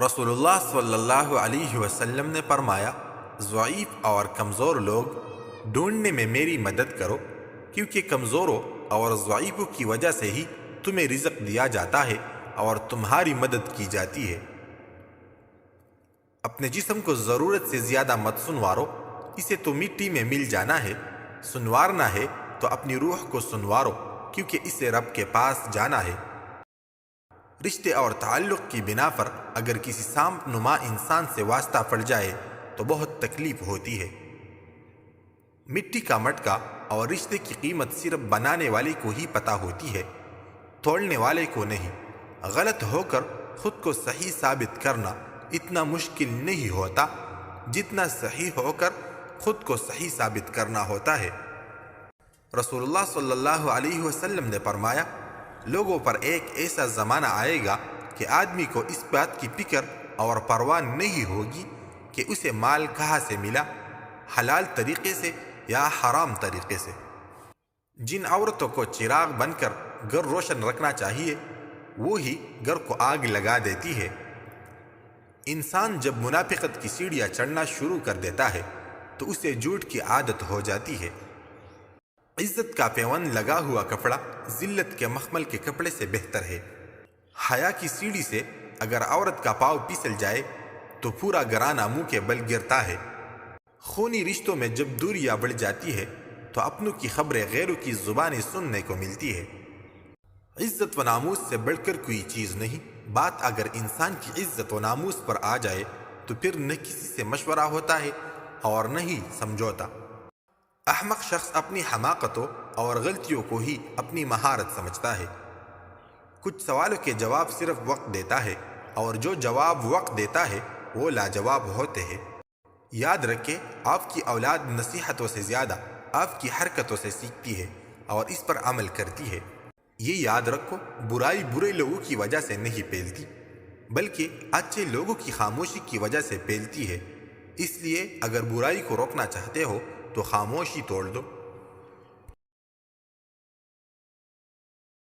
رسول اللہ صلی اللہ علیہ وسلم نے فرمایا، ضعیف اور کمزور لوگ ڈھونڈنے میں میری مدد کرو، کیونکہ کمزوروں اور ضعیفوں کی وجہ سے ہی تمہیں رزق دیا جاتا ہے اور تمہاری مدد کی جاتی ہے۔ اپنے جسم کو ضرورت سے زیادہ مت سنوارو، اسے تو مٹی میں مل جانا ہے۔ سنوارنا ہے تو اپنی روح کو سنوارو، کیونکہ اسے رب کے پاس جانا ہے۔ رشتے اور تعلق کی بنا پر اگر کسی سانپ نما انسان سے واسطہ پڑ جائے تو بہت تکلیف ہوتی ہے۔ مٹی کا مٹکا اور رشتے کی قیمت صرف بنانے والے کو ہی پتہ ہوتی ہے، توڑنے والے کو نہیں۔ غلط ہو کر خود کو صحیح ثابت کرنا اتنا مشکل نہیں ہوتا جتنا صحیح ہو کر خود کو صحیح ثابت کرنا ہوتا ہے۔ رسول اللہ صلی اللہ علیہ وسلم نے فرمایا، لوگوں پر ایک ایسا زمانہ آئے گا کہ آدمی کو اس بات کی فکر اور پرواہ نہیں ہوگی کہ اسے مال کہاں سے ملا، حلال طریقے سے یا حرام طریقے سے۔ جن عورتوں کو چراغ بن کر گھر روشن رکھنا چاہیے، وہی گھر کو آگ لگا دیتی ہے۔ انسان جب منافقت کی سیڑھیاں چڑھنا شروع کر دیتا ہے تو اسے جھوٹ کی عادت ہو جاتی ہے۔ عزت کا پیوند لگا ہوا کپڑا ذلت کے مخمل کے کپڑے سے بہتر ہے۔ حیا کی سیڑھی سے اگر عورت کا پاؤں پھسل جائے تو پورا گھرانہ منہ کے بل گرتا ہے۔ خونی رشتوں میں جب دوریاں بڑھ جاتی ہے تو اپنوں کی خبریں غیروں کی زبانیں سننے کو ملتی ہے۔ عزت و ناموس سے بڑھ کر کوئی چیز نہیں۔ بات اگر انسان کی عزت و ناموس پر آ جائے تو پھر نہ کسی سے مشورہ ہوتا ہے اور نہ ہی سمجھوتا۔ احمق شخص اپنی حماقتوں اور غلطیوں کو ہی اپنی مہارت سمجھتا ہے۔ کچھ سوالوں کے جواب صرف وقت دیتا ہے، اور جو جواب وقت دیتا ہے وہ لاجواب ہوتے ہیں۔ یاد رکھیں، آپ کی اولاد نصیحتوں سے زیادہ آپ کی حرکتوں سے سیکھتی ہے اور اس پر عمل کرتی ہے۔ یہ یاد رکھو، برائی برے لوگوں کی وجہ سے نہیں پھیلتی، بلکہ اچھے لوگوں کی خاموشی کی وجہ سے پھیلتی ہے۔ اس لیے اگر برائی کو روکنا چاہتے ہو تو خاموشی توڑ دو۔